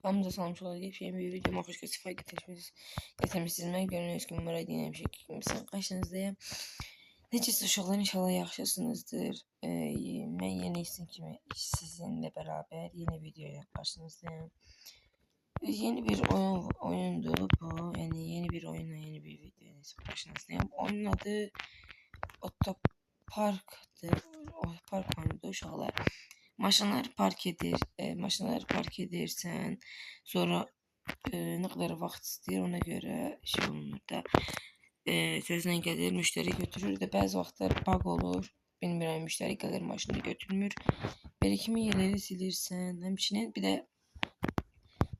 Hamza salmış olacak şeyin bir videoma hoş getirmişsiniz. Mən gördüyünüz kimi Muray deyilən bir şey kimsin? Qarşınızdayım. Necəsiz uşaqlar, inşallah yaxşısınızdır. Mən yeni isim kimi sizinlə bərabər yeni video ilə qarşınızdayım. Yeni bir oyundur bu. Yəni yeni bir oyunla yeni bir video ilə qarşınızdayım. Oyunun adı Otoparkdır. Otopark oyunudur uşaqlar. Maşınları park edirsən, sonra ne kadar vaxt istəyir ona göre şey olunur da. Sözlə gəlir, müşteri götürür də bəzi vaxtlar bug olur. Bilmirəm, müşteri gəlir, maşını götürmür. Birikimi yerləri silirsən. Həmçinin bir də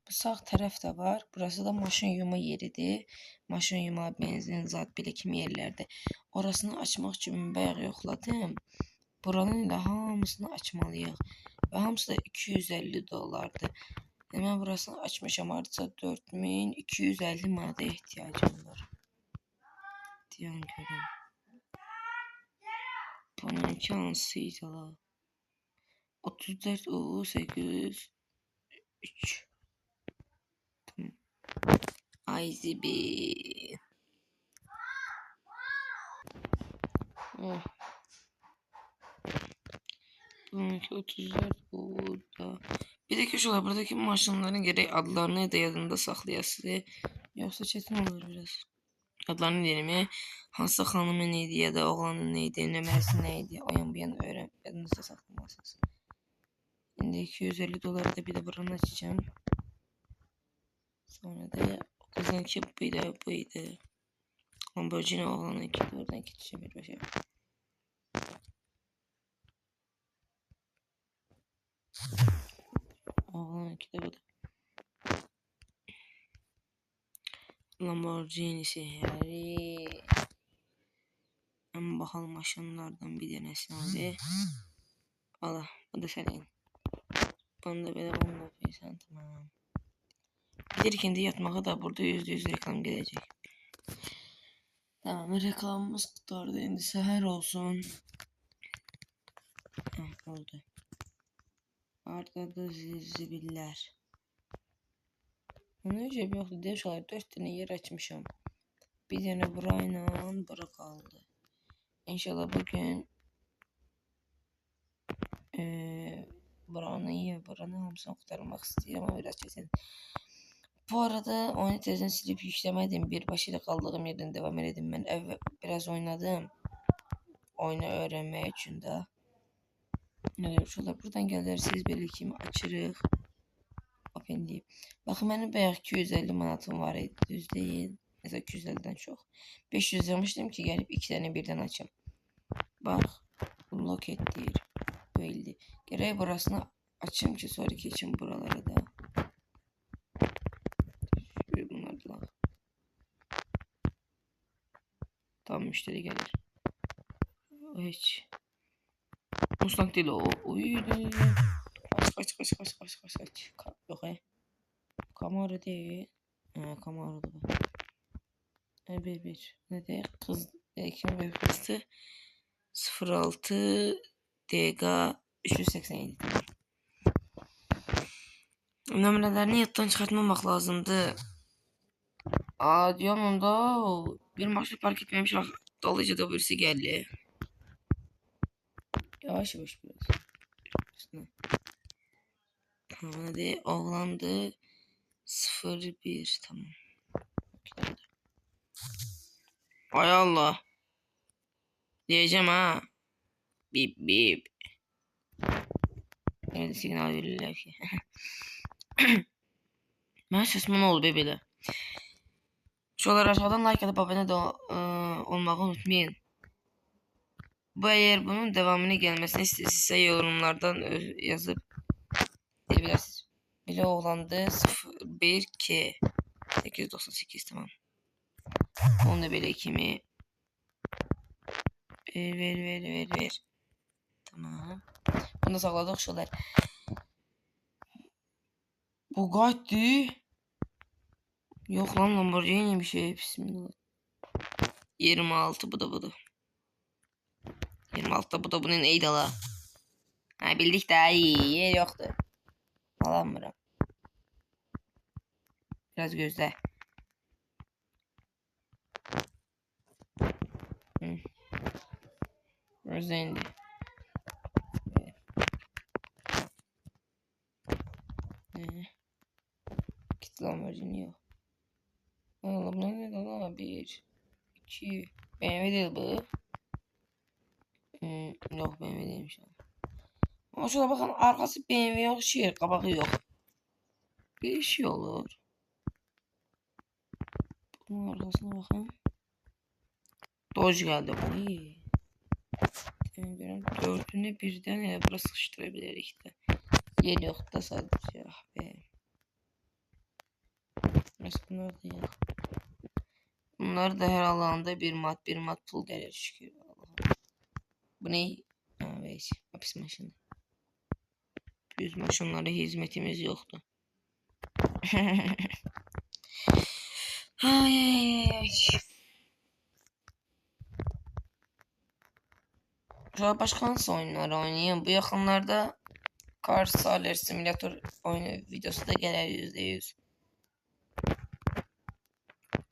bu sağ tərəf də var. Burası da maşın yuma yeridir. Maşın yuma, benzin, zat, birikimi yerlərdə. Orasını açmaq üçün bayaq yoxladım. Buranın ilə hamısını açmalıyıq. Ve hamısı da 250 dolardı. Hemen burasını açmışam, artıca 4250 manata ihtiyacım var. Diyan görün. Bununki hansıydı la? 34 U 803. Tamam. IZB. Oh. Bununki 34 U'da. Bir de köşeler buradaki maşınların gerek adlarını da yadında saklayası. Yoksa çetin olur biraz. Adlarını deyirəm, hansı xanımın neydi ya da oğlanın neydi, nömrəsi neydi, o yan bu yan öyrən, yadınızda saxlamalısınız. İndi 250 dolar da bir de buranı açacağım. Sonra da kızınki buydu. Lamborghini oğlanınki de oradan geçeceğim bir başa. Oğlanınki de bu da. Lamborghini'si Harry. Ama bakalım maşınlardan bir denesine abi. Allah, bu da senin. Bunu da böyle bunu da yapıyorsan tamam. Giderken de yatmağa da burada %100 reklam gelecek. Tamam, reklamımız kurtardı. Şimdi seher olsun. Heh, oldu. Arda da zibiller. Onun önce bir yoktu. Devşalar 4 tane yer açmışım. Bir tane burayla bura kaldı. İnşallah bugün buranın hamısını kurtarmak istiyorum ama biraz kesin. Bu arada oyunu tezden silip yüklemedim. Bir başıyla kaldığım yerden devam edelim. Ben biraz oynadım. Oyunu öğrenmek için de. Ne diyorlar? Buradan gelirsiniz birlikimi açırıq. Open deyip. Bakın benim bayaq 250 manatım var idi. Düz değil. Mesela 250'den çok. 500 demiştim ki gelip 2 tane birden açayım. Bak. Lock et deyir. Böyle. Gerek burasını açayım ki sonra geçeyim buralara da. Bunlar da. Tam müşteri gelir. Hiç. Mustang değil o. Uyudu. Kaç. Yok Camaro değil. Camaro da bu. Bir. Ne de kız. Kim bebekti? 06 DG 387. Nömrələrini yaddan çıxartmamaq lazımdır. Diyorum onda bir maçta park etmemiş bak dolayıca da birisi geldi. Yavaş biraz. Tamam hadi oğlandı 01 tamam. Ay Allah. Diyeceğim ha. Bip bip. Nerede signal verirler ki. Ben sesim ne oldu bebeler. Şuralar aşağıdan like atıp abone de olmayı unutmayın. Bu eğer bunun devamını gelmesini istiyorsa yorumlardan yazıp diyebilirsiniz. Bile oğlandı 01K 898 tamam. Onu da böyle kimi ver. Tamam. Bunu da sakladık şuralar. Bugatti. Yok lan Lamborghini bir şey. Bismillah. 26 bu da. 26'da bu da bunun neydi la? Ha bildik daha iyi yer yoktu. Alamıram. Biraz gözle. Gözle indi. Git lan Virginia. Oğlum ne lan? 1, 2. BMW değil bu. Yok BMW değilmiş. Ama şuna bakın, arkası BMW yok, şehir kabağı yok. Bir şey olur. Bunun arkasına bakın. Dodge geldi. Oy. Dördünü birden ele buraya sıkıştırabilirik de. Yer yok da sadece. Ah be. Nasıl bunlar da yok. Bunlar da her alanda bir mat pul gelir şükür. Bu ne? Evet. Hapis maşını. Düz maşınlara hizmetimiz yoktu. Ay. Şöyle başka nasıl oyunlar oynayayım? Bu yakınlarda Car Saler Simulator oyunu videosu da gelir %100.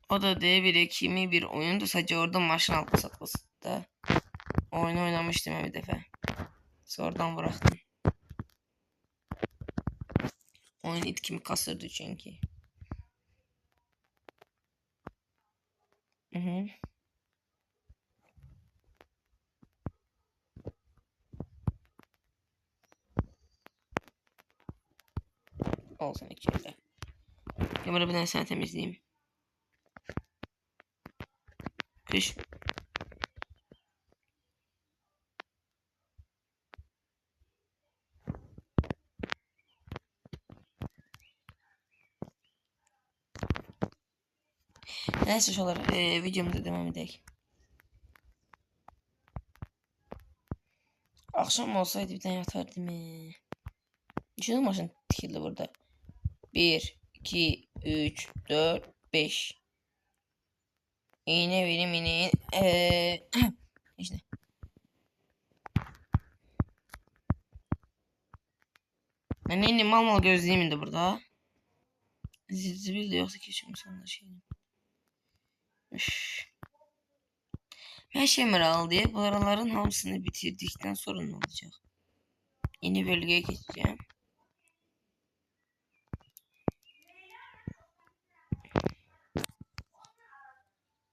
O da D1 kimi bir oyundu. Sadece orada maşın altı satması da. Oyunu oynamıştım bir defa. Sonradan bıraktım. Oyun itkimi kasırdı çünkü. Hı hı. Olsun içeride. Kamera bir sana temizleyeyim. Kış. Neyse şuralar videomuza devam edelim. Akşam olsaydı bir tane yatardım. Düşünün maşın tikildi burada. 1, 2, 3, 4, 5. İğne benim ineğin. İşte. Yani mal gözlüğüm de burada. Zibil de yoksa keşke insanlar şeyim. Her şey meral diye bu araların hamısını bitirdikten sonra ne olacak? Yeni bölgeye geçeceğim.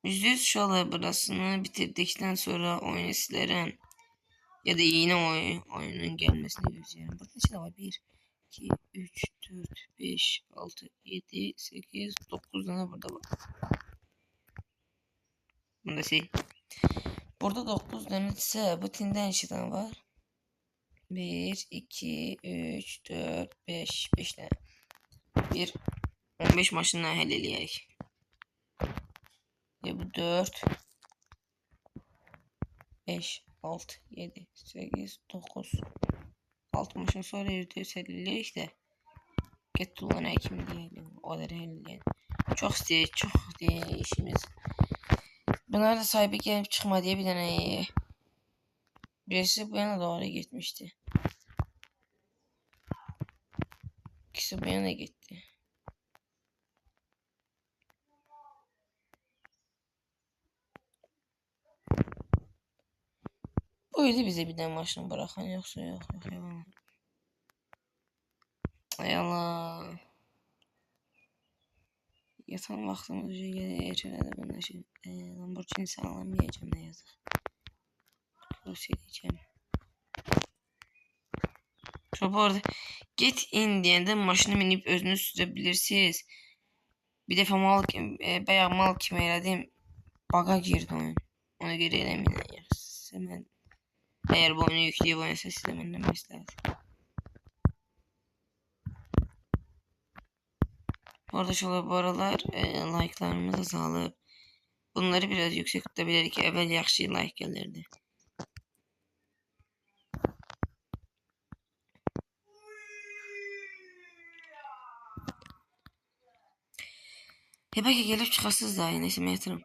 %100 şöyle burasını bitirdikten sonra oyunu silerim. Ya da yeni oyunun gelmesini gözlerim. Burada işte var 1, 2, 3, 4, 5, 6, 7, 8, 9 tane burada var. Bunda şey. Burada 9 tane ise bu tinden işiten var. 1, 2, 3, 4, 5 tane. 1, 15 maşından heleleyerek. Ya bu 4, 5, 6, 7, 8, 9. 6 maşın sonra %150'lik de. Get tuğlana ekim diyelim. O da helleyen. Çok diye işimiz. Bunlar da sahibi gelip çıkma diye bir tane birisi bu yana doğru gitmişti. İkisi bu yana gitti. Buydu bize bir tane maşını bırakan yoksa yok. Ay Allah. Yatan vaxtımız ertələdi bunda şey. Lamborghini sağlamayacağım ne yazık. Cross edeceğim. Sonra bu arada get in deyəndə maşını minib özünüz sürebilirsiniz. Bir defa bayağı mal kimi elədim. Baga girdi oyun. Ona göre eləməyin. Mən eğer bu oyunu yükleyip oynasa size benden məsləhət. Bu arada şöyle bu aralar like'larımız azalıb. Bunları biraz yüksek tutabilirik ki evvel yaxşı like gelirdi. Belki gelip çıkarsız daha yine şimdi yatırım.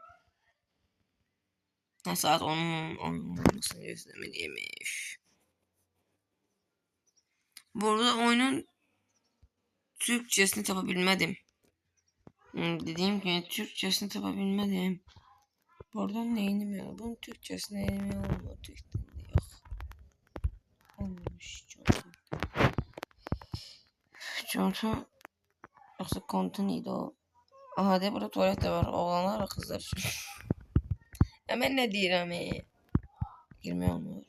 Saat 10'un olmasını gözlemeliymiş. Bu arada oyunun Türkçesini tapabilmedim. Dediğim gibi Türkçesini tapabilmedim. Buradan neyini mi? Bunun Türkçesini elime olmadı. Türkçesinde yok. Olmamış Johnson. Johnson yoksa konteniydi o. Aha de burada tuvalet de var. Oğlanlar ve kızlar için. Hemen ne diyeyim girme olmuyor.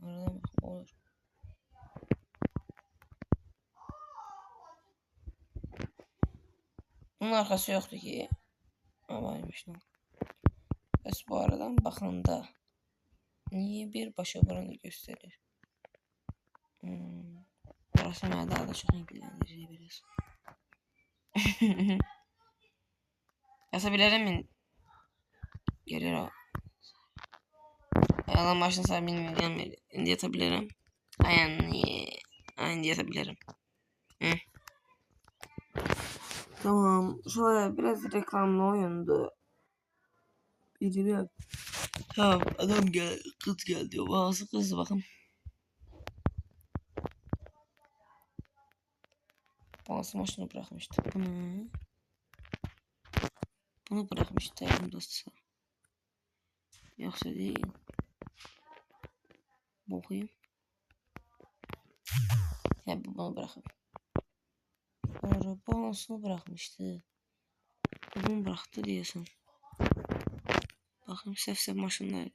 Arada bak olur. Bunun arkası yoktu ki. Varmış lan. Bes bu aradan bakanda niye bir başa buranı gösterir? Burası beni daha da çok ilgilendirici biraz. Yazabilirim gelir o. Yalan başına sahip bilmiyorum. Indi yatabilirim. Aynı yatabilirim. Hı. Tamam. Şöyle biraz reklamlı oyundu. Bilmiyorum. Tamam adam gel kız gel diyor. Bazı kız bakın. Bazı maşını bırakmıştı. Bunu bırakmıştı elimdası. Yoksa değil. Bakayım. Ya bunu bırakıp. Arabasını bırakmıştı. Bunu bıraktı diyorsun. Bakayım sef maşınlar.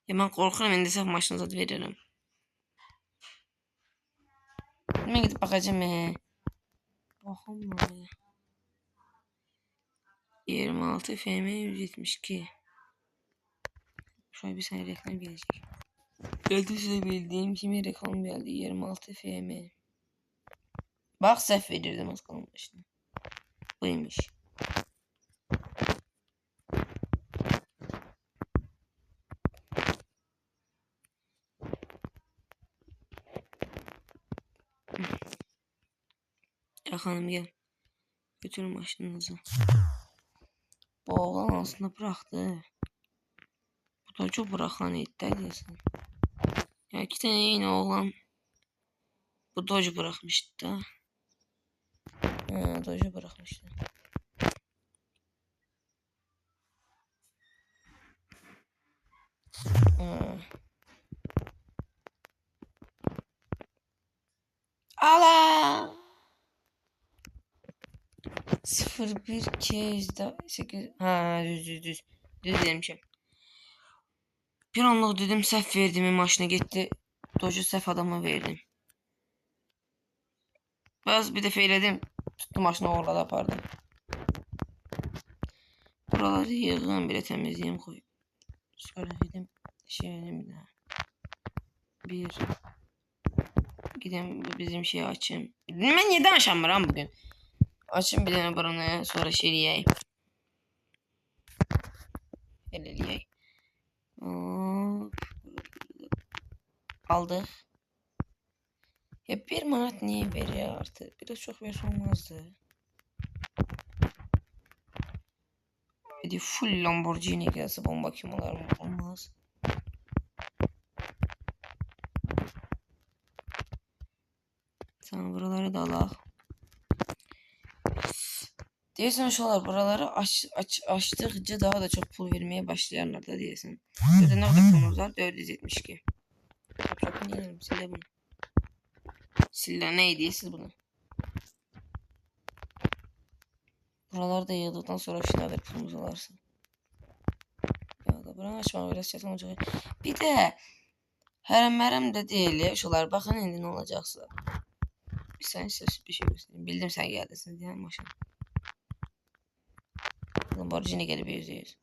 Ya ben korkuyorum indi sef maşını zat veririm. Ben gidip bakacağım Bakın böyle. 26 FM 172. Şöyle bir saniye reklam gelecek. Geldi size bildiğim kimi reklam geldi. 26 FM. Bak sef verirdim az kalmıştı. Buymuş. Ya hanım gel. Götürün maşınınızı. Bu oğlan aslında bıraktı. Bu da çok bırakan iddia diyorsun. Ya 2 tane yine oğlan. Bu doju bırakmıştı da. Doju bırakmıştı. Allah! 01 8 düz demişim. Bir anlık dedim səhv verdim maşına getdi. Doju səhv adama verdim. Biraz bir dəfə elədim. Tuttum maşını orada apardım. Buraları yığın belə təmizləyim koyup. Sonra dedim şeyini bir daha. Bir gidem bizim şeyi açayım. Ben niye danışamıram bugün? Açayım bir tane buranı sonra şey yiyeyim. Eleliyey. Aldık. Ya 1 manat niye veriyor artık? Biraz çok verse olmazdı. Bir de full Lamborghini gelse bomba kimalar mı? Olmaz. Tamam buraları da alalım. Diyorsun şolar buraları açtıkça daha da çok pul vermeye başlayanlar da diyorsun. Burada ne kadar pulumuz var? 472. Çok dinleyelim. Sille bunu. Sille neydi siz bunu? Buraları da yığdıktan sonra final ver pulumuz alarsın. Ya da buranı açma biraz çetin olacak. Bir de herem de değil şolar bakın indi ne olacaksa. Bir sen ses bir şey göstereyim. Bildim sen geldesin diye maşın. Lamborghini gelip yüzüyoruz.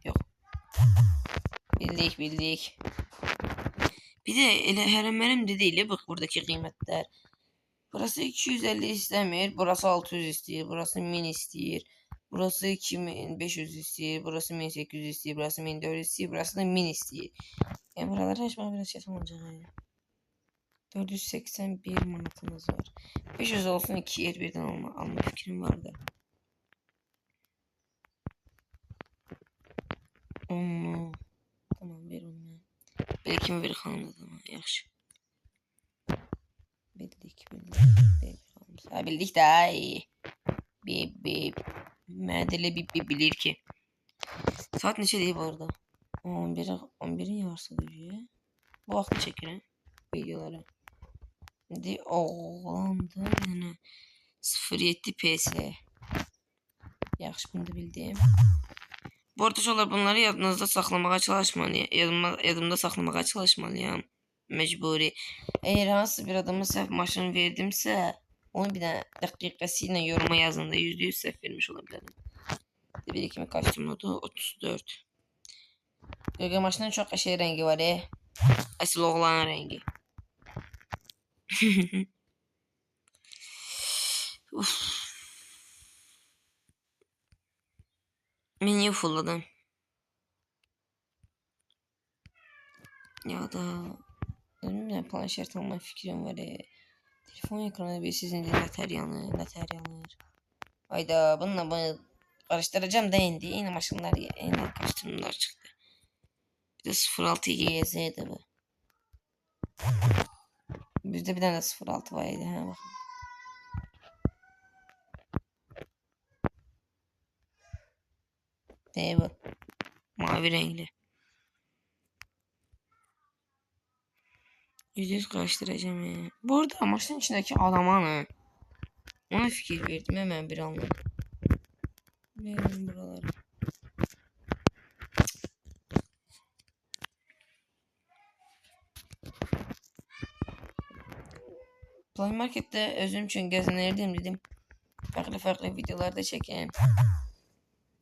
Yok. Bildik. Bir de ele herem de değil bak buradaki kıymetler. Burası 250 istemiyor. Burası 600 istiyor. Burası 1000 istiyor. Burası 2500 istiyor. Burası 1800 istiyor. Burası 1400 istiyor. Burası da 1000 istiyor. Yani buraları açmak biraz şey olacak yani. 481 manatımız var. 500 olsun 2 yer birden alma fikrim vardı. Tamam ver onu. Belki mi bir kanalda tamam yaxşı. Bildik. Ha bildik de iyi. Bip. Mədələ bip bilir ki. Saat neçədir bu arada? 11'in yarısıdır ya. Bu vaxtı çəkirəm videoları. İndi oğlandı yəni 07 PS. Yaxşı bunu da bildim. Bu arada uşaqlar bunları yadınızda saxlamağa çalışmalıyam. Yadımda saxlamağa çalışmalıyam. Mecburi. Eğer hansı bir adama səhv maşın verdimsə, onu bir dənə dəqiqəsi ilə yoruma yazında %100 səhv vermiş ola bilərəm. Bir kimi kaçtım notu 34. Qaqa maşının çox qəşəng rəngi var. Əsl oğlanın rəngi. Menüyü fulladım. Ya da bilmiyorum, planşet alma fikrim var. Telefon ekranı bir sizin de neter yanır. Hayda bunu karıştıracağım da indi. Yine maşınlar yine karıştırmalar çıktı. Bir de 06 YZ'di bu. Bizde bir tane 06 vardı. Ha bakın. Ne bu? Mavi renkli. %100 karıştıracağım ya. Bu arada maşının içindeki adama ona fikir verdim hemen bir anladım. Verin buraları. Play Market'te özüm için gezinirdim dedim. Farklı videolarda çekeyim.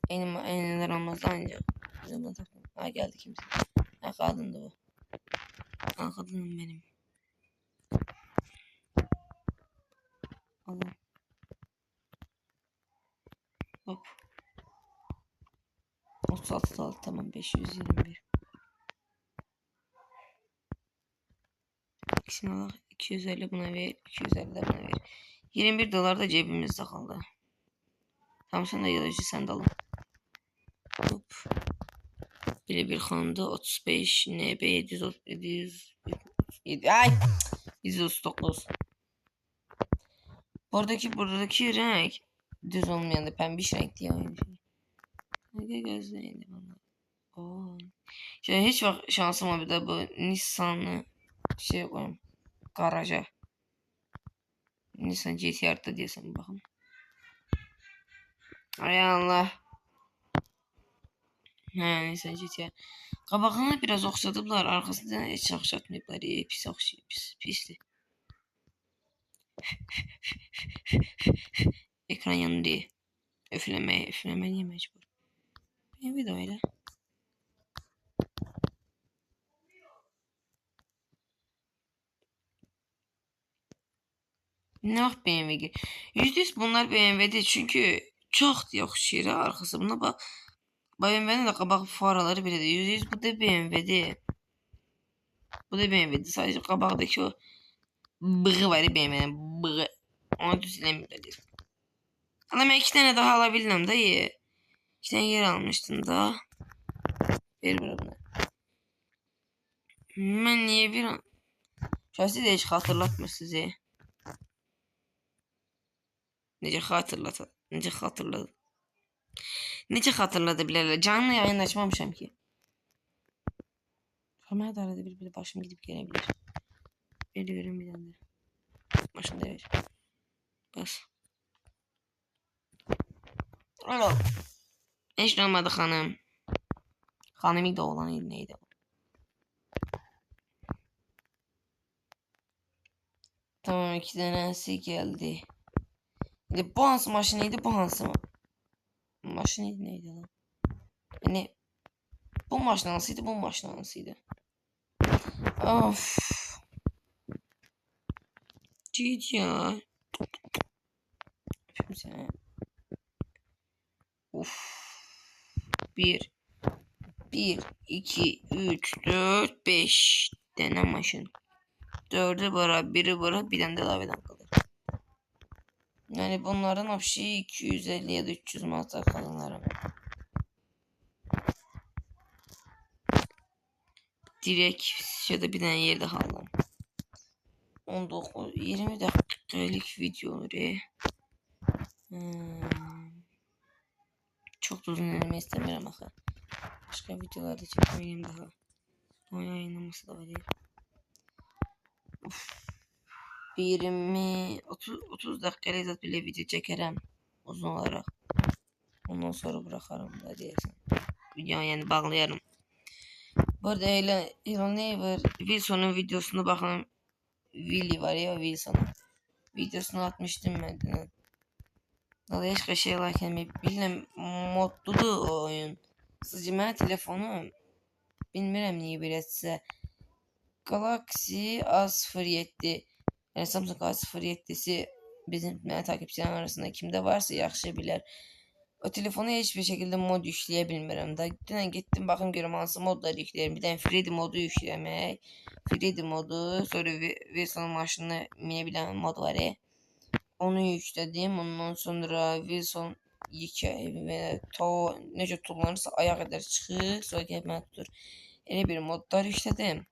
Enler olmaz ancak. Ha geldi kimse. Ha kadındı bu. Ha kadınım benim. Allah. Hop. 36 tamam 521. İkisini al. 250 buna ver. 250 de buna ver. 21 dolar da cebimizde kaldı. Tamam sen de yalıcı sen de alın. Hop. Bile bir xanımda 35 NB 737 ay 139. Buradaki renk düz olmayan da pembiş renk diye aynı şey. Ne gözleydi bana. Oo. Şey hiç bak şansıma bir de bu Nissan'ı şey koyayım. Garaja. Nissan GT-R'da diyorsan bakın. Ay Allah. He Nissan GT-R. Qabağını biraz oxşadıblar, arkasından heç oxşatmayıblar. Pis oxşayıb, pisdir. Ekran yandı. Üflemeye mecbur. Bir video öyle. Ne vaxt BMW? %100 bunlar BMW'dir çünkü çok oxşayır arkası. Buna bak. BMW'nin de qabaq faraları belədir. %100 bu da BMW'dir. Bu da BMW'dir. Sadece qabaqdakı o bığı var BMW'nin bığı. Onu düz eləməyiblər. Ama ben 2 tane daha alabilirim dayı. 2 tane yer almıştım da. Ver bunu. Ben niye bir an... Şahsi de hiç hatırlatmır sizi. Necə xatırladı bilərlər. Canlı yayın açmamışam ki. Kamera da arada bir başım gidip gelebilir. Veriyorum bir tane. Başında ver. Bas. Alo. Hiç olmadı hanım. Hanımı da olan neydi? Tamam 2 tanesi geldi. Bu hansı maşineydi bu hansı mı? Maşineydi neydi lan? Yani bu maşın hansıydı bu maşın hansıydı? Of. Cici ya. Şimdi Uf. 1 2 3 4 5 tane maşın. 4'ü bara, 1'i bara, bir tane de laveden kalır. Yani bunların hepsi 250 ya da 300 manata kalınlarım. Direkt ya da bir tane yerde kaldım. 19 20 dakika dakikalık videoları. Çok da uzun elime istemiyorum ama. Başka videolarda çekmeyeyim daha. O yayınlaması da var ya. 20-30 dakikalık zat bile video çekerim. Uzun olarak. Ondan sonra bırakarım da diyorsun. Videoyu yani bağlayarım. Bu arada Elon Neighbor Wilson'un videosunu bakalım. Willy var ya Wilson'un. Videosunu atmıştım ben de. Başka şeyler kelime bilmem modludur o oyun. Sizce ben telefonum bilmirəm niye bilətsə Galaxy A07 yani Samsung A07'si bizim takipçilerin arasında kimde varsa yaxşı bilər. O telefonu hiçbir şekilde mod yükleyebilmirəm da. Dünən getdim baxım görüm hansı modları yükləyirəm. Bir dənə Freddy modu yükləmək. Freddy modu, sonra Wilson maşını minə bilən mod var ya. Onu yükledim. Ondan sonra Wilson yıkayı ve necə tullanırsa ayağa qədər çıxır. Sonra gəlmə tutur. Elə bir modlar yüklədim.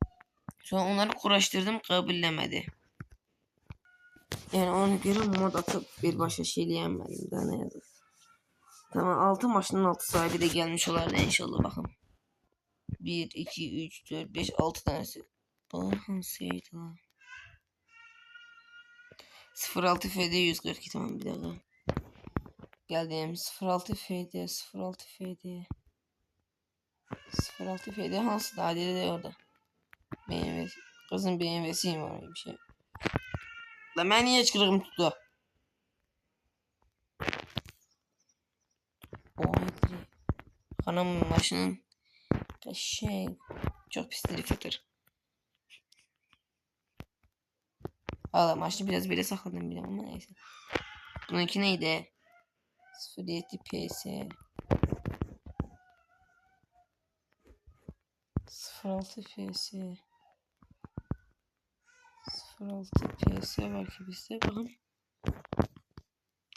Sonra onları kuraşdırdım, qəbulləmədi. Yani ona göre mod atıp birbaşa şeyleyəmədim də nə yazır. Tamam 6 maşının 6 sahibi de gelmiş olardı inşallah bakın. 1, 2, 3, 4, 5, 6 tanesi. Bu hansıydı lan? 06 FD 142 tamam bir dakika. Geldim 06 FD 06 FD 06 FD hansı da adede de orada. BMW. Kızın BMW'siyim var bir şey. La ben niye çıkırım tuttu? Hanım maşının şey çok pis driftler. Valla maşını biraz böyle sakladım bile ama neyse. Bununki neydi? 07 PS 06 PS 06 PS var ki bizde bakın.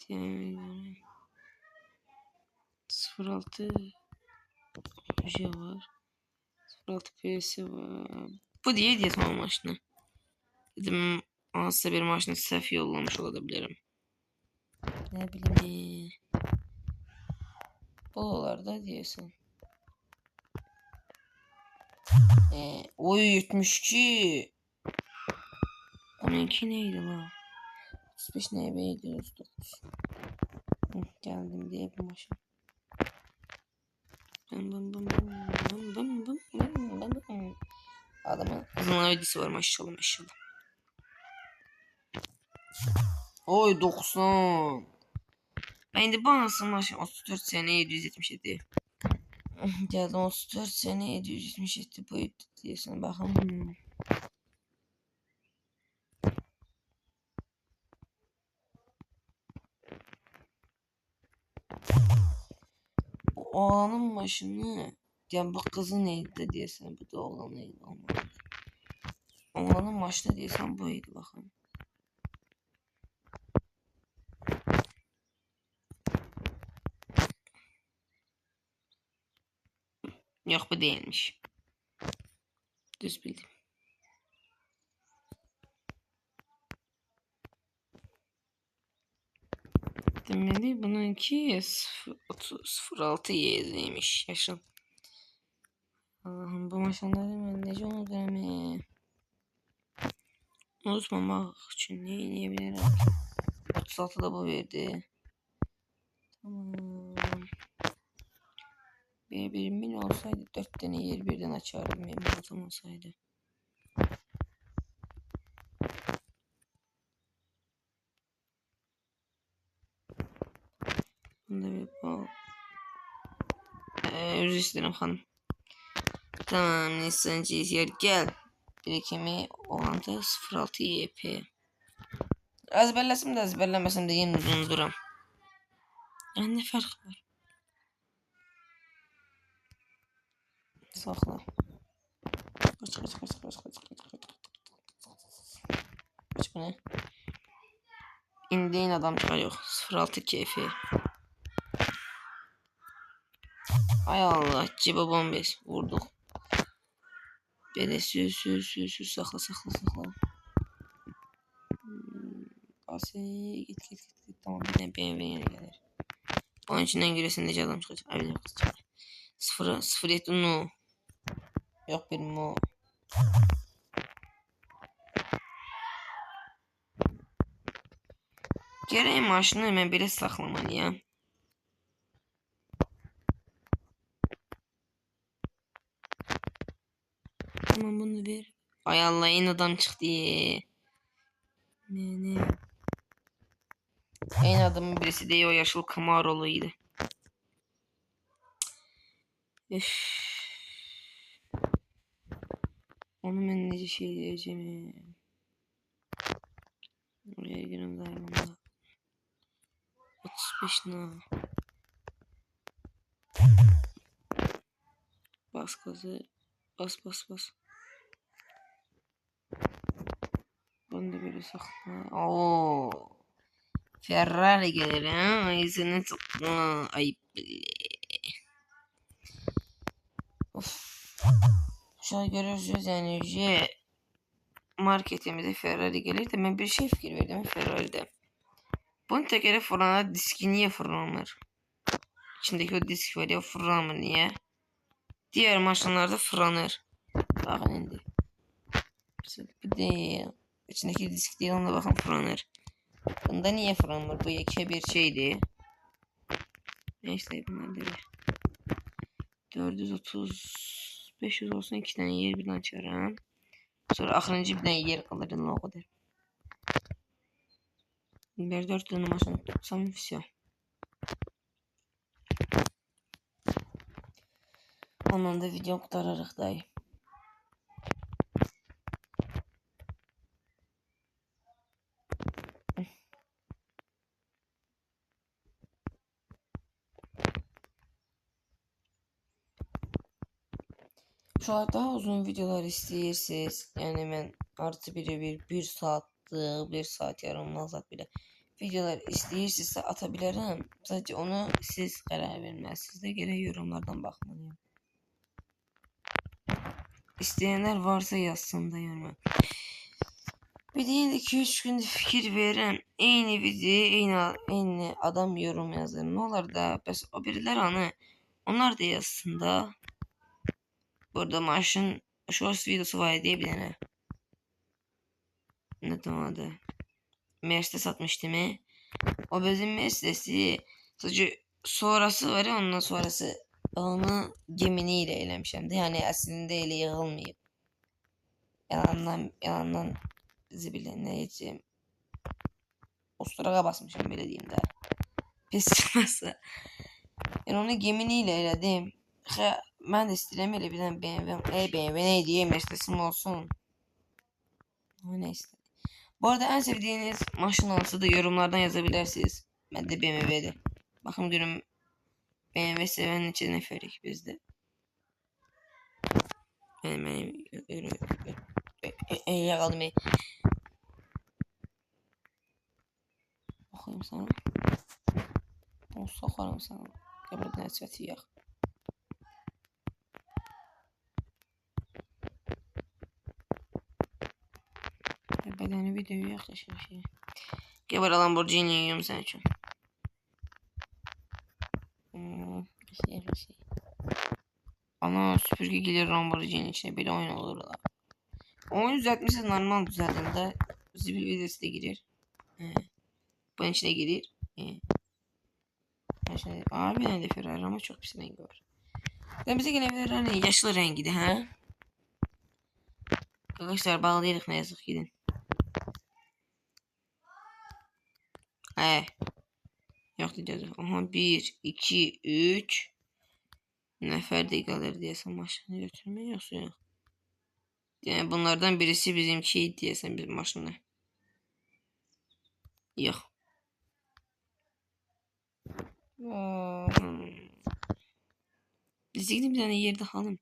Yani 06 şey var. 06 PS var. Bu diye tamam maşını. Dedim aslında bir maşını səhv yollamış olabilirim. Ne bileyim. Bolalarda diyorsun. Oy 72. Onunki neydi lan? 35 neydi 39. Geldim diye bu maşın. Adamın kızın ödüsü var maşallah maşallah. Oy 90. Ben de bağımsız maşın 34 sene 777. Geldi 34 sene 777 boyut diyorsun bakalım. Oğlanın maşını yani bu kızı neydi diyorsun bu da oğlan neydi olmadı. Oğlanın maşını diyorsan buydu bakalım. Yok bu değilmiş. Düz bildim. Demeli bununki 06 YZ'ymiş. Yaşam. Allah'ım bu maşınları ben nece unuturum. Unutmamak için ne yiyebilirim? 36 da bu verdi. Tamam. Bir min olsaydı 4 tane yer birden açardım. Benim altım olsaydı. Bunda bir bal. Özür dilerim hanım. Tamam Nissan GTR gel. Birikimi olan da 06 YP. Ezberlesim de ezberlemesem de yeni unuturum. Yani ne fark var? Sakla. Kaç bu ne? İndiğin adam çıkar yok. 06 keyfi. Ay Allah. Ciba bombes. Vurduk. Böyle sür sakla. Asi git. Tamam bir de BMW yine gelir. Onun içinden giresin nece adam çıkacak. Ay bir kız çıkacak. 07 no. Yok bir mo. Gərək maşını mən belə saxlamalıyam. Tamam bunu ver. Ay Allah yine adam çıktı. Ne? En adamın birisi de o yaşlı Camaroluydu. Üf. Onu ben nece şey diyeceğim. Oraya girin dayanımda. 35 ne? Bas gazı. Bas. Bunu da böyle sakla. Oo. Ferrari gelir ha. İzini tutma. Ayıp bile. Of. Şu an görüyoruz yani marketimize Ferrari gelir de ben bir şey fikir verdim Ferrari'de. Bunun tekeri fırlana diski niye fırlanır? İçindeki o disk var ya fırlanır niye? Diğer maşınlarda fırlanır. Bakın indi. Bu değil. İçindeki disk değil ona bakın fırlanır. Bunda niye fırlanır? Bu iki bir şeydi. Neyse bunlar değil. 430 500 olsun 2 tane yer birden açarım. Sonra axırıncı bir tane yer kalır o kadar. Bir 4 tane maşın tutsam все. Ondan da video kurtararıq dayı. Şu an daha uzun videolar isteyirsiniz. Yani ben artı bir saatlik, 1 saat yarım saat bile videolar isteyirsinizsə atabilirim. Sadece onu siz karar vermezsiniz de gerek yorumlardan bakmalıyım. İsteyenler varsa yazsın da yoruma. Bir değil 2-3 günde fikir verin. Eyni video, eyni adam yorum yazır. Ne olur da bəs o biriler anı onlar da yazsın da. Burada maşın shorts videosu var diye bir tane. Ne adı? Mercedes satmıştı mı? O bizim Mercedes'i sadece sonrası var ya ondan sonrası onu geminiyle eylemişim. Yani aslında elə yığılmayıb. Yalandan zibile ne diyeceğim. Osturağa basmışım belə diyeyim de. Pis çıxmasa. Yani onu geminiyle elədim. Ben de istirəm elə bir dənə BMW ne diyeyim Mercedes'im olsun. O neyse. Bu arada en sevdiğiniz maşın olsa da yorumlardan yazabilirsiniz. Ben de BMW'de. Bakın görün BMW sevenin içine neferik bizde. Benim yakalım. Bakayım sana. Onu sokarım sana. Kabirden esveti yak. Bedeni videoyu yaklaşır şey. Geber Lamborghini yiyorum sen için. Şey. Ana süpürge gelir Lamborghini içine böyle oyun olur da. Oyun düzeltmişse normal düzeldiğinde zibil videosu da girer. Bunun içine girer. Abi ne de Ferrari ama çok pis rengi var. Ben bize gelen Ferrari yaşlı rengiydi ha. Arkadaşlar bağlayırıq ne yazık gidin. Yok diyeceğiz. Aha 1, 2, 3 nefer de kalır diyesen maşını götürmeye yoksa yok. Yani bunlardan birisi bizimki diyesen bizim maşını. Yok. Biz gidip bir tane yerde halım.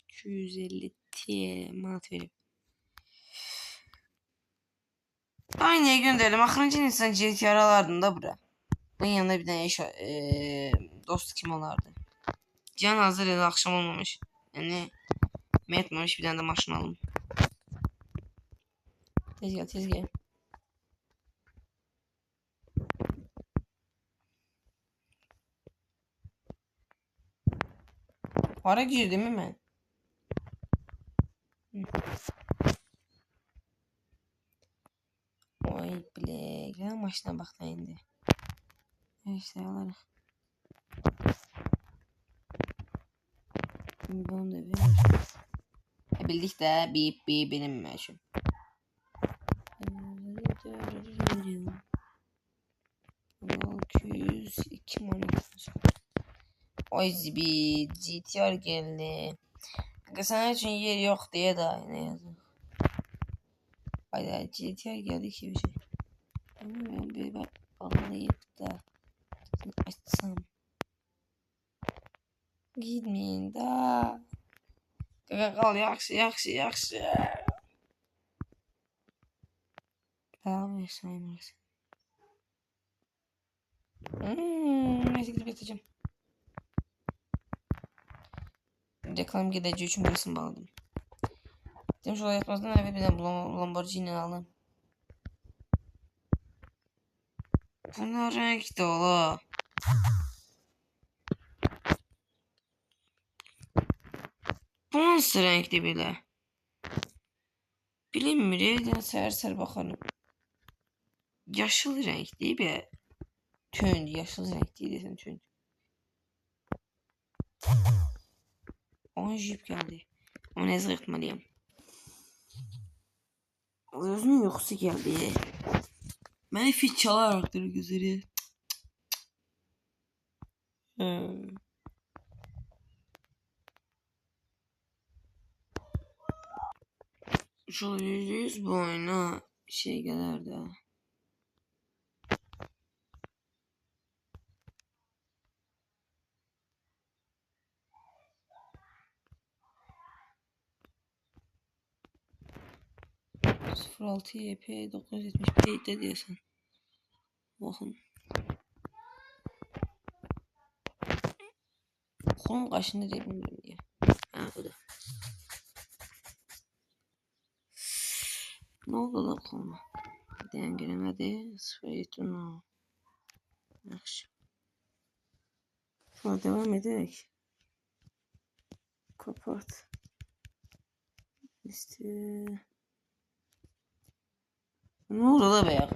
250 TL manat verip. Aynıya gönderelim. Axırıncı insan GTR alardım da bura. Bunun yanında bir tane dost kim olardı? Can hazır ya da akşam olmamış. Yani metmemiş bir tane de maşın alım. Tez gel. Para girdim mi ben? Oy bilek. Ya maşına bak da indi. İşte alarıq. Bunu da ver. Bildik də bip benim məşum. 202 manat. Oy zibi GTR geldi. Kanka sana için yer yok diye daha ne yazık. Hayda GTR geldi ki bir şey. Bir bak bağlayıp da açsam. Gitmeyin da. Kanka kal yaxşı. Tamam yaşayayım. Neyse gidip yatacağım. Reklam gideceği için burasını bağladım. Demiş olay yapmazdan evvel bir de Lamborghini aldım. Bu ne renk dolu? Bu nasıl renkli bile? Bilinmir. Sər bakalım. Yaşıl renkli bir tünd. Yaşıl renkli desem tünd. Onun jip geldi. Onu ezg etmeliyim. Özünün yoxusu geldi. Beni fit çalarakdır gözleri. Şöyle %100 bu oyuna şey gelirdi. %06 YP 971 de diyorsun. Bakın. Konum kaçında diye bilmiyorum diye. Ha bu da. Ne oldu da konuma? Den giremedi. 0 Yaxşı. Sonra devam ederek. Kapat. İşte. Ne oldu da be ya?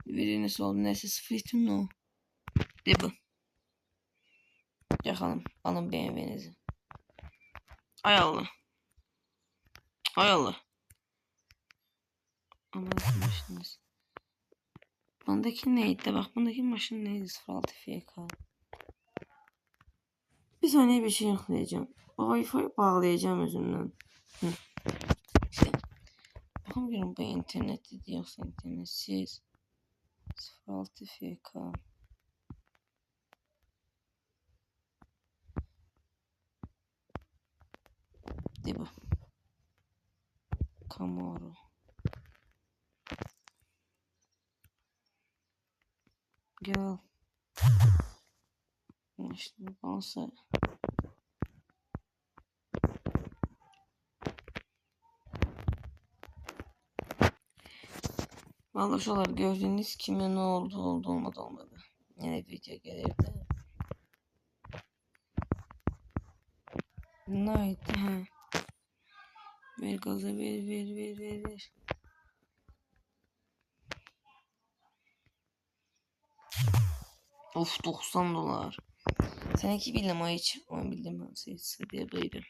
Biriniz oldu. Neyse 0 no. De bu. Yakalım. Alın BMW'nizi. Ay Allah. Ay Allah. Ama maşınız. Bundaki neydi? Bak bundaki maşın neydi? 06 FK. Bir saniye bir şey yüklayacağım. Wi-Fi bağlayacağım özümden. İşte. Bakın görün bu internette diyorsa internetsiz. 06 FK. De bu. Camaro. Gel. İşte olsa. Vallahi şuralar gördüğünüz kime ne oldu olmadı. Yine video gelirdi. Neydi ha? Ver gaza ver. Of $90. Seninki bildim o hiç. Onu bildim ben sayısı diye duydum.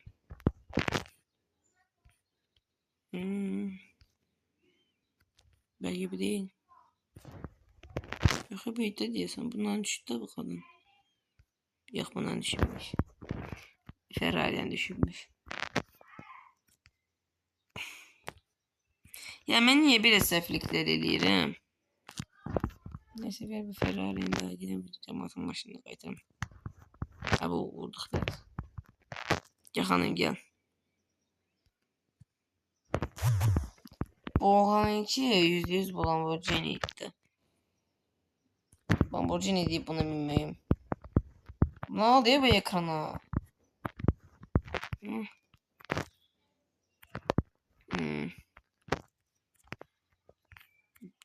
Belki bir değil. Yok bir de diyorsan bundan düştü bu kadın. Yok bundan düşürmüş. Ferrari'den düşürmüş. Ya ben niye bir seflikler eləyirəm? Neyse ver bir Ferrari'nin daha gidelim. Cəmatın başında qaytarım. Ha bu vurduq biraz. Gel hanım gel. Bu oğlanınki %100 bu Lamborghini idi. Lamborghini deyip bunu bilməyim. Ne oldu ya bu ekrana?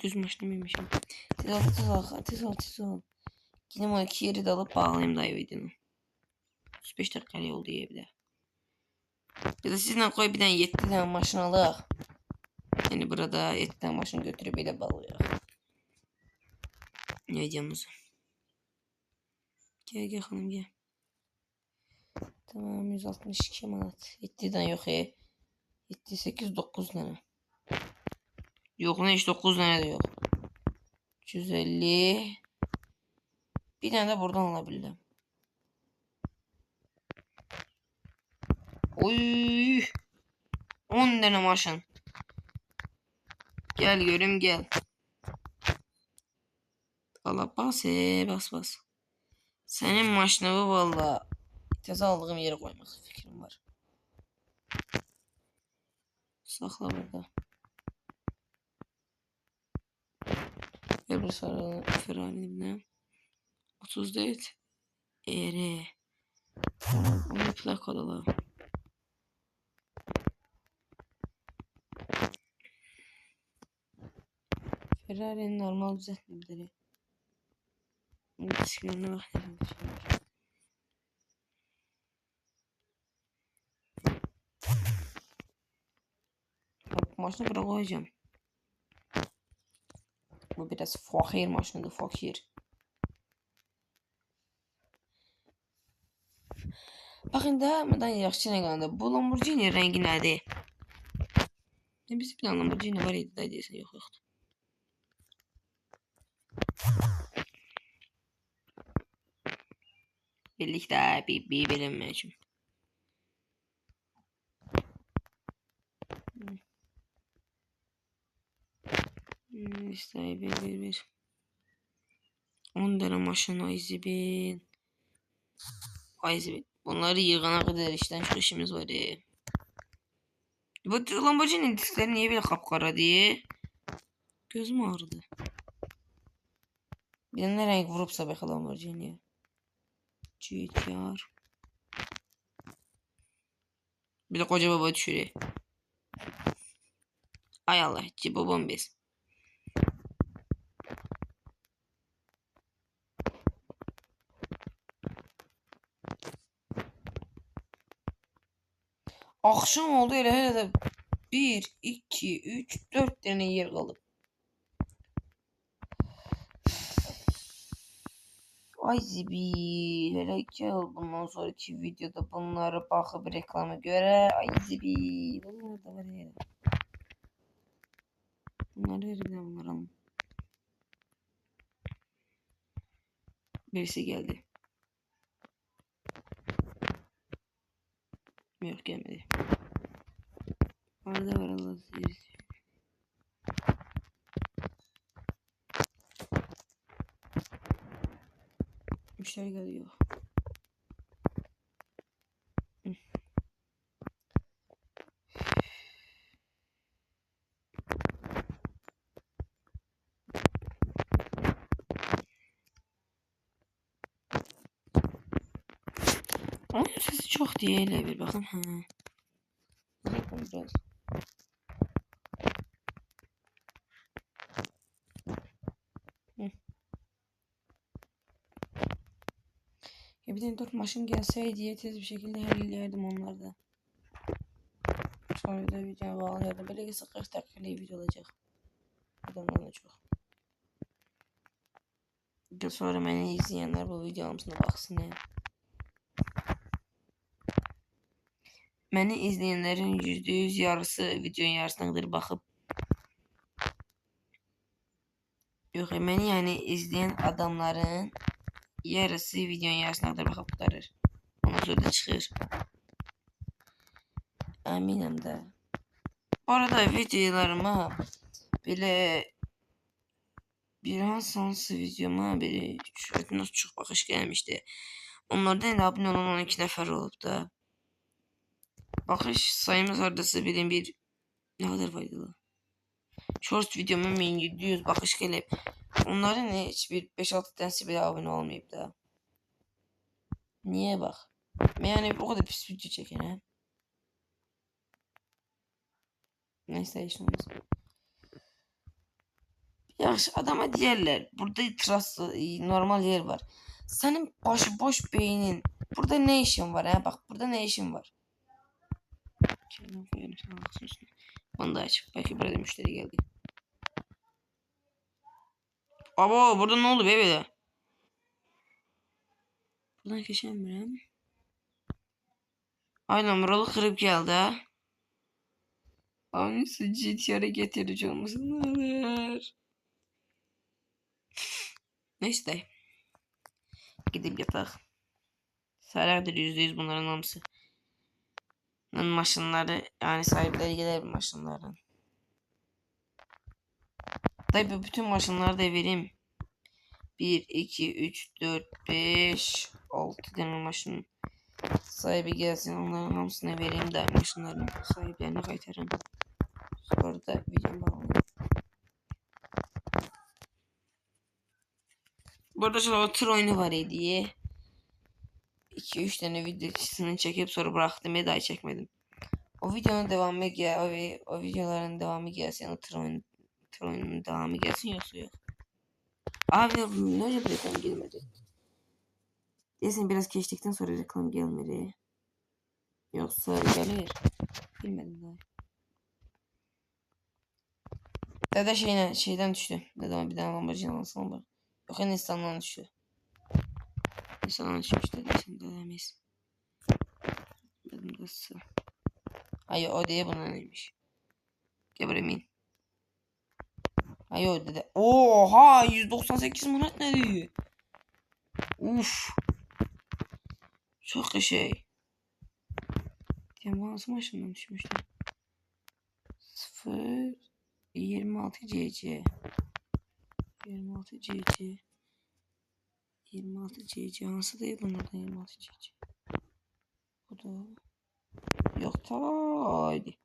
Düz maşını bilmişim. Tez ol. Gidem o iki yeri de alıp bağlayayım da videonu. 35 dakika yol diye bir de. Ya da sizden koy bir tane 7 tane maşın alıq. Yani burada 7 tane maşın götürüp elə bağlayaq. Ne videomuz? Gel xanım gel. Tamam 162 manat. 7 tane yok 7, 8, 9 tane. Yok ne hiç 9 tane de yok. 350. Bir tane de buradan alabildim. Oy. 10 tane maşın. Gel görüm gel. Valla bas bas. Senin maşını valla teze aldığım yere koymak fikrim var. Sakla burada. Gel bir sarı Ferrari'nin 34 ER. Onu plakalı. Ferrari'nin normal düzeltmeleri. Disklerine bak. Bak maşını buraya koyacağım. Bu biraz fakir maşınıdır fakir. Bakın da buradan yaxşı nə qaldı. Bu Lamborghini rəngi nədir? Biz bir tane Lamborghini var idi da deyəsən yoxdur. Birlikdə bir bilinmək üçün. İşte bir. 10 tane maşın Ayzibin. Bunları yığana kadar işten çok işimiz var ya. Bu Lamborghini diskleri niye böyle kapkara diye. Gözüm ağrıdı. Bir de ne renk vurupsa belki Lamborghini'ye. GTR. Bir de koca baba düşürüyor. Ay Allah, babam biz. Akşam oldu hele de 1, 2, 3, 4 tane yer kalıb. Ay zibil, hele gel bundan sonraki videoda bunları bakıp reklama göre. Ay zibil, bunlar da var ya. Bunları verin bunları alın. Birisi geldi. Yok gelmedi. Arada var Allah sizi. Müşteri geliyor. Onun sesi çok değil bir bakın ha. Bakın biraz. Ya bir tane 4 maşın gelseydi tez bir şekilde hallerdim onlarda. Sonra da video bağlayalım. Böyle ki 40 dakikalık video olacak. Adamlarla çok. Sonra beni izleyenler bu videomuzuna baksın ya. Beni izleyenlerin %100 yarısı videonun yarısına kadar bakıp yok beni yani izleyen adamların yarısı videonun yarısına kadar bakıp kurtarır. Ondan sonra da çıkır. Eminim de. Bu arada videolarıma böyle bir hansı videoma bir nasıl çok bakış gelmişti. Onlardan da abone olan 12 nefer olup da. Bakış sayımız oradası bilin bir ne kadar faydalı. Short videomun 1700 bakış gelip onların hiçbir 5-6 tanesi bile abone olmayıp da. Niye bak? Yani o kadar pis video çeken ha. Neyse işte olmaz. Yaxşı adama deyərlər, burada itiraz normal yer var. Senin başıboş beynin burada ne işin var ha? Bak burada ne işin var? Bunu da aç. Belki burada müşteri geldi. Abo burada ne oldu be böyle? Buradan geçemiyorum. Aynen buralı kırıp geldi ha. Aynısı GTR'a getirici olmasın olur. Neyse. Gidip yatak. Salardır %100 bunların hamısı. Maşınları yani sahipleri gelir maşınların. Tabi bütün maşınları da vereyim. 1, 2, 3, 4, 5, 6 tane maşın sahibi gelsin. Onların hamısını vereyim de maşınların sahiplerine kaytarım. Sonra da videom bağlayayım. Burada şöyle tır oyunu var diye 2-3 tane videosunu çekip sonra bıraktım ve daha çekmedim. O videonun devamı o videoların devamı gelsin, o tır oyunun devamı gelsin yoksa yok. Abi ne olacak bir reklam gelmedi. Desin biraz geçtikten sonra reklam gelmedi. Yoksa gelir. Bilmedim daha. Dede şeyden düştü. Dedem bir daha Lamborghini alsam bak. Yok Hindistan'dan düştü. Hindistan'dan düşmüş dedesin dedemeyiz. Dedim nasıl? Hayır o diye buna neymiş. Gebremin. Hayır o dede. Oha 198 manat ne diyor? Uf. Çok şey. Teması başından düşmüştü. 0 26 cc 26 cc 26 cc hansı değil bunlardan 26 cc bu da yok ta haydi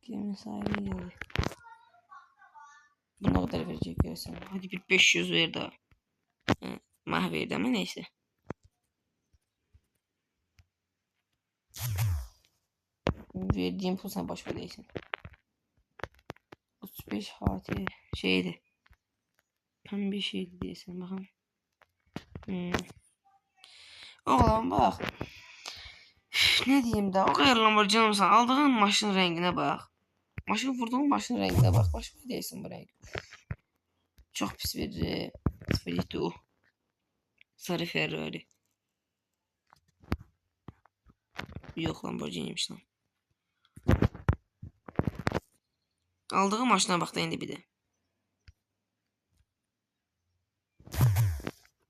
gemi sahibi geldi. Bu ne kadar verecek görsen hadi bir 500 ver daha mahverdi ama neyse. Verdiğim pul sen boş ver değilsin. 35 hati şeydi. Tam bir şeydi diyesin bakalım. Oğlum bak. Ne diyeyim daha o kadar Lamborghini sen aldığın maşın rengine bak. Maşın vurduğun maşın rengine bak. Başka değilsin bu renk. Çok pis bir spriti o. Sarı Ferrari. Yok Lamborghini'ymiş lan. Aldığı maşına bak da indi bir de.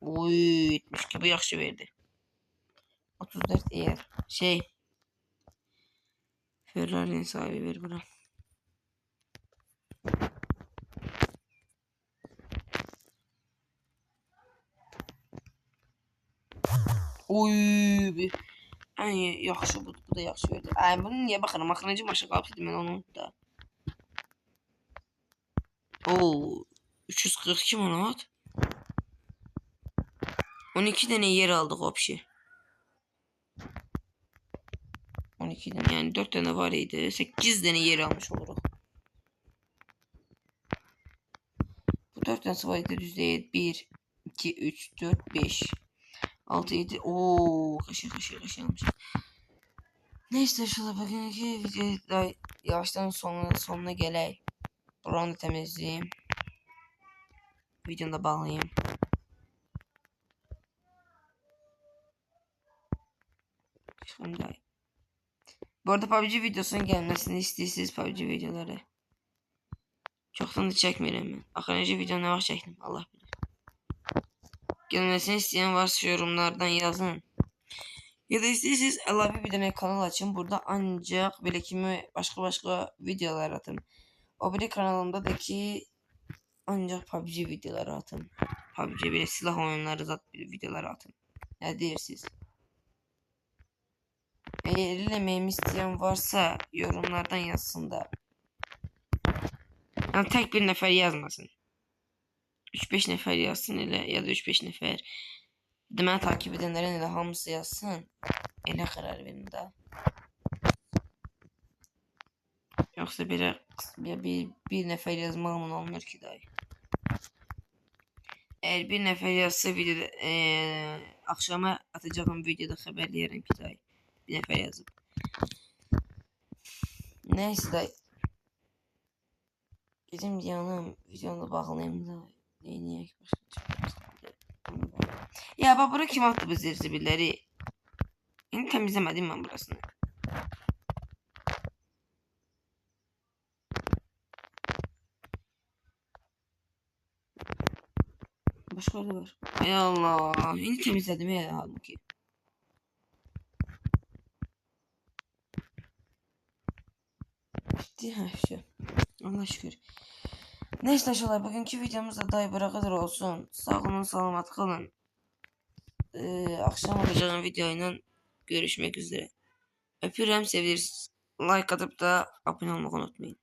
Oy 70 gibi yaxşı verdi. 34 eğer Ferrari'nin sahibi ver bura. Oy bir. Ay yaxşı bu da yaxşı verdi. Ay bunu niye bakalım axırıncı maşa qalıb mən onu da. Oo 342 manat. 12 tane yer aldık opşi. 12 tane yani 4 tane var idi. 8 tane yer almış oluruz. Bu 4 tane var idi düzde 1, 2, 3, 4, 5, 6, 7. Ooo kaşı almış. Neyse şurada bakın ki videoda yavaştan sonuna geleyim. Buranı temizleyeyim. Videonu da bağlayayım. Şimdi bu arada PUBG videosunun gelmesini istiyorsanız PUBG videoları çoktan da çekmiyorum ben. Akıncı video ne vaxt çektim Allah bilir. Gelmesini isteyen varsa yorumlardan yazın. Ya da isterseniz əlavə bir dənə kanal açın. Burada ancaq belə kimi başqa videolar atım. O biri kanalımda da ki ancaq PUBG videoları atım. PUBG belə silah oyunları zat videoları atım. Nə deyirsiniz? Eğer eləməyimi isteyen varsa yorumlardan yazsın da. Yani tek bir nəfər yazmasın. 3-5 nəfər yazsın elə ya da 3-5 nəfər. Deməni takip edenlerin elə hamısı yazsın. Elə qərar verin də. Yoksa bir nəfər yazmağımın olmur ki dayı. Eğer bir nefer yazsa videoda akşama atacağım videoda haberleyelim ki dayı. Bir nefer yazıp. Neyse dayı. Gideyim yanım videonu bağlayayım da. Niye ya bak bura kim attı bu zirzibilleri? Yani temizlemedim ben burasını. Başka yerde var. Hay Allah. Yeni temizledim ya halbuki. Bitti ha şu. Allah şükür. Neyse arkadaşlar bugünkü videomuzda dayı kadar olsun. Sağ olun selamat kalın. Akşam olacağım videoyla görüşmek üzere. Öpürüm sevilirsiniz. Like atıp da abone olmayı unutmayın.